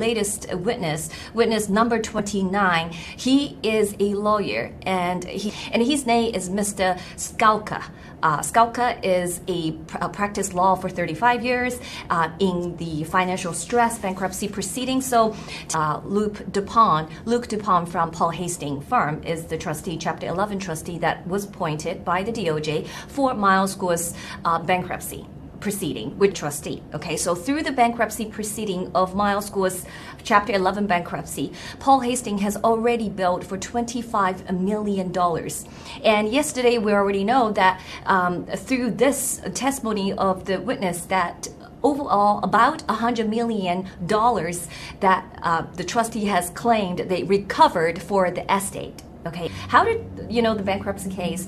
latest witness number 29. He is a lawyer, and his name is Mr. Skalka. Skalka is a practiced law for 35 years in the financial stress bankruptcy proceeding. So Luke Dupont from Paul Hastings firm is the trustee, Chapter 11 trustee that was appointed by the DOJ for Miles Guo's bankruptcy proceeding with trustee. Okay, so through the bankruptcy proceeding of Miles Guo's Chapter 11 bankruptcy, Paul Hastings has already billed for $25 million. And yesterday we already know that through this testimony of the witness that overall about $100 million that the trustee has claimed they recovered for the estate. Okay, how did the bankruptcy case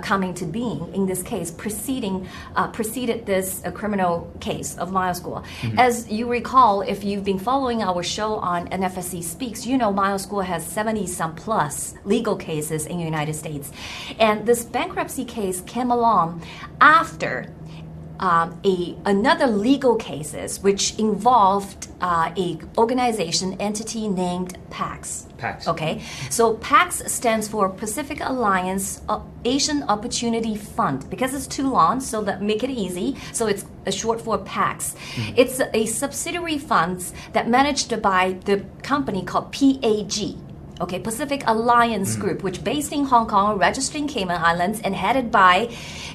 coming to being in this case preceded this criminal case of Miles Guo? Mm-hmm. As you recall, if you've been following our show on NFSC Speaks, Miles Guo has 70-some plus legal cases in the United States, and this bankruptcy case came along after another legal cases which involved a organization entity named PAX. PAX. Okay, so PAX stands for Pacific Alliance Asian Opportunity Fund. Because it's too long, so that make it easy. So it's a short for PAX. Mm-hmm. It's a subsidiary fund that managed by the company called PAG. Okay, Pacific Alliance Group, which based in Hong Kong, registered in Cayman Islands, and headed by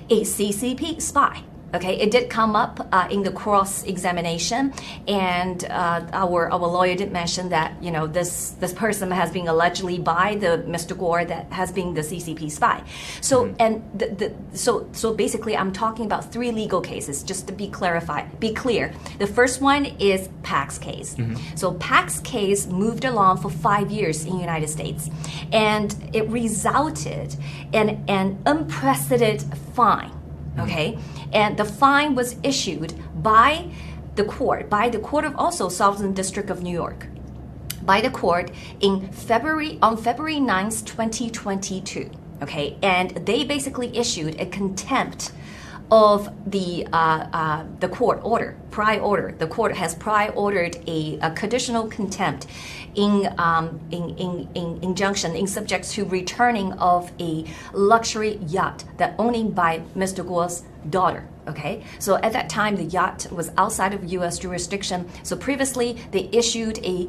a CCP spy. Okay, it did come up in the cross-examination, and our lawyer did mention that this person has been allegedly by the Mr. Guo that has been the CCP spy. So and so basically, I'm talking about three legal cases just to be clear. The first one is PAX case. Mm-hmm. So PAX case moved along for 5 years in the United States, and it resulted in an unprecedented fine. Okay, and the fine was issued by the court of also Southern District of New York, by the court on February 9th, 2022. Okay, and they basically issued a contempt of the court order, prior order. The court has prior ordered a conditional contempt in injunction in subject to returning of a luxury yacht that owned by Mr. Guo's daughter. Okay, so at that time the yacht was outside of U.S. jurisdiction. So previously they issued a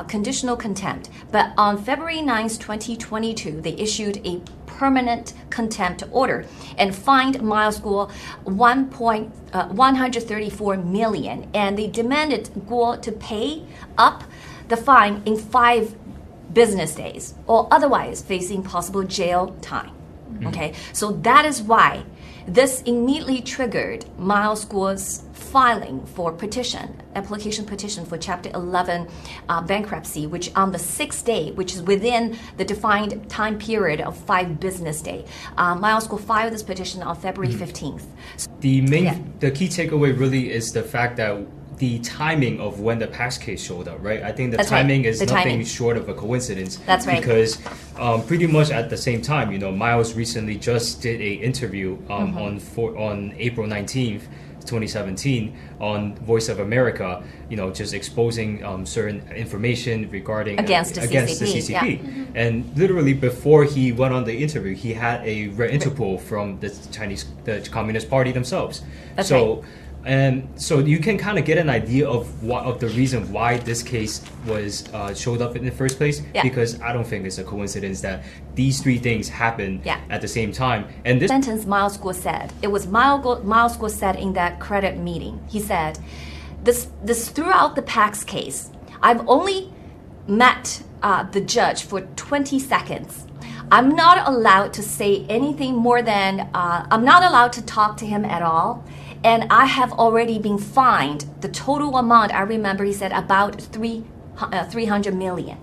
conditional contempt, but on February 9th, 2022, they issued a permanent contempt order and fined Miles Guo $134 million, and they demanded Guo to pay up the fine in 5 business days, or otherwise facing possible jail time. Mm-hmm. Okay, so that is why this immediately triggered Miles Guo's filing for application petition for Chapter 11 bankruptcy, which on the 6th day, which is within the defined time period of 5 business days. Miles Guo filed this petition on February 15th. So, the key takeaway really is the fact that the timing of when the PAX case showed up, right? I think the timing is nothing short of a coincidence. That's right. Because pretty much at the same time, Miles recently just did an interview on April 19th, 2017 on Voice of America, just exposing certain information regarding against the CCP. Yeah. Mm-hmm. And literally before he went on the interview, he had a red interpol from the Communist Party themselves. That's right. And so you can kind of get an idea of the reason why this case was showed up in the first place. Yeah. Because I don't think it's a coincidence that these 3 things happened at the same time. And this sentence Miles Guo said, it was Miles Guo said in that credit meeting. He said, "This throughout the PAX case, I've only met the judge for 20 seconds. I'm not allowed to say anything more than I'm not allowed to talk to him at all." And I have already been fined the total amount. I remember he said about $300 million.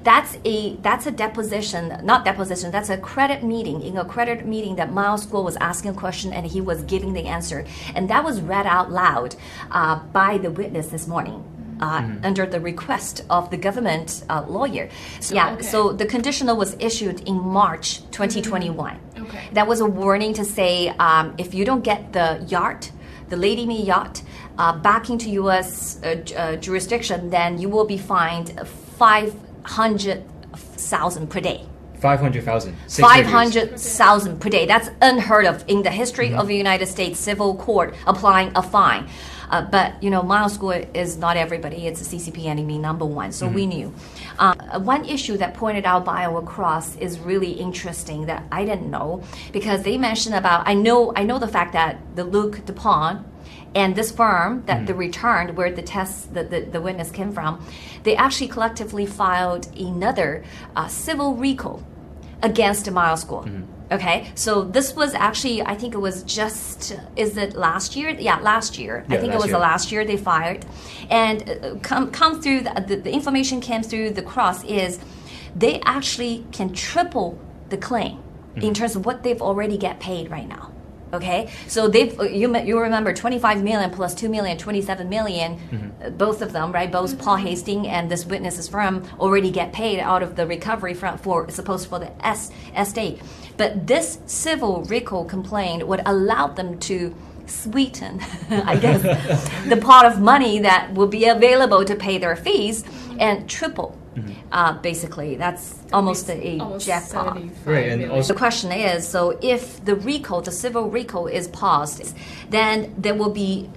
That's a deposition, not deposition. That's a credit meeting. In a credit meeting, that Miles Guo was asking a question and he was giving the answer, and that was read out loud by the witness this morning. Under the request of the government lawyer. So the conditional was issued in March 2021. Okay. That was a warning to say if you don't get the yacht, the Lady Me yacht, back into U.S. Jurisdiction, then you will be fined 500,000 per day. 500,000. 500,000 per day. That's unheard of in the history of the United States civil court applying a fine. But, Miles Guo is not everybody. It's a CCP enemy number one, so we knew. One issue that pointed out by our cross is really interesting that I didn't know, because they mentioned about, I know the fact that the Luc Dupont and this firm that they returned, where the witness came from, they actually collectively filed another civil RICO against Miles Guo. Okay, so this was actually, I think it was is it last year? Yeah, last year. Yeah, I think it was the last year they fired. And come through, the information came through the cross is they actually can triple the claim in terms of what they've already get paid right now. Okay, so you remember 25 million plus 2 million, 27 million, both of them, right? Both Paul Hastings and this witness's firm already get paid out of the recovery for the estate. But this civil RICO complaint would allow them to sweeten, I guess, the pot of money that will be available to pay their fees and triple. Basically, that's almost a jackpot. Right, and also the question is, so if the civil RICO is paused, then there will be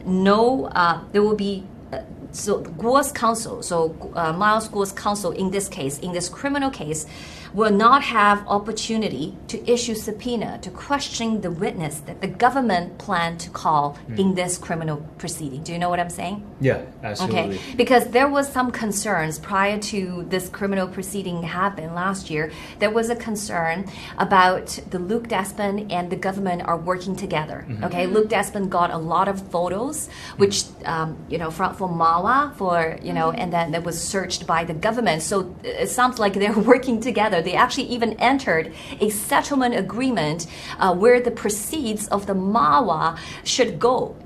so Guo's counsel, Miles Guo's counsel in this criminal case, will not have opportunity to issue subpoena to question the witness that the government planned to call in this criminal proceeding. Do you know what I'm saying? Yeah, absolutely. Okay, because there was some concerns prior to this criminal proceeding happened last year. There was a concern about the Luc Despin and the government are working together. Okay, Luc Despin got a lot of photos, which from Mawa and then that was searched by the government. So it sounds like they're working together. They actually even entered a settlement agreement where the proceeds of the Mawa should go.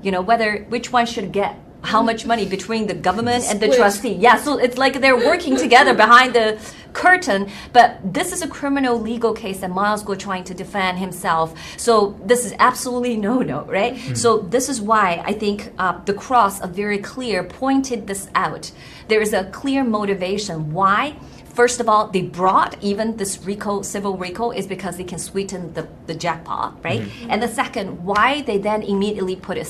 Which one should get how much money between the government and the trustee. Yeah, so it's like they're working together behind the curtain, but this is a criminal legal case and Miles Guo trying to defend himself. So this is absolutely no, right? So this is why I think the cross, a very clear, pointed this out. There is a clear motivation. Why? First of all, they brought even this civil RICO is because they can sweeten the jackpot, right? And the second, why they then immediately put a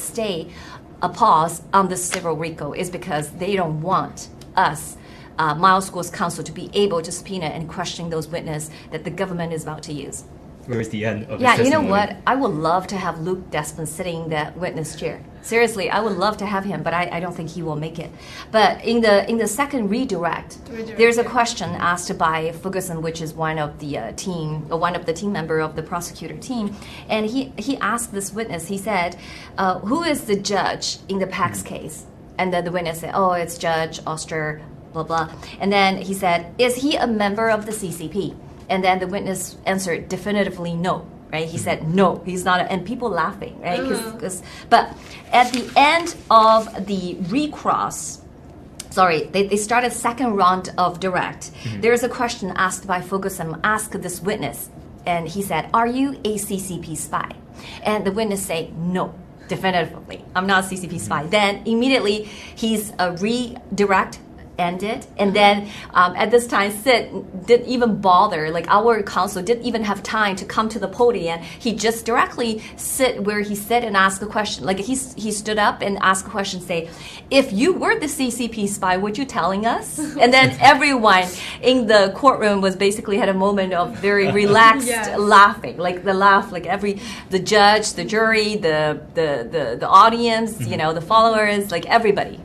pause on the civil RICO is because they don't want us, Miles Guo's counsel, to be able to subpoena and question those witnesses that the government is about to use. Where's the end of his testimony? testimony? You know what? I would love to have Luc Despin sitting in that witness chair. Seriously, I would love to have him, but I don't think he will make it. But in the second redirect, there's a question asked by Ferguson, which is one of the team member of the prosecutor team, and he asked this witness. He said, "Who is the judge in the PAX case?" And then the witness said, "Oh, it's Judge Oster, blah blah." And then he said, "Is he a member of the CCP?" And then the witness answered definitively no. Right? He said no, he's not, and people laughing, right? But at the end of the recross, they started second round of direct. There's a question asked by Ferguson, ask this witness, and he said, "Are you a CCP spy?" And the witness said no. Definitively, I'm not a CCP spy. Then immediately he's redirect ended, and then at this time Sid didn't even bother, like our counsel didn't even have time to come to the podium. He just directly sit where he sat and asked a question. Like he stood up and asked a question, say, "If you were the CCP spy, would you telling us?" And then everyone in the courtroom was basically had a moment of very relaxed laughing, like the laugh, like the judge, the jury, the audience, the followers, like everybody.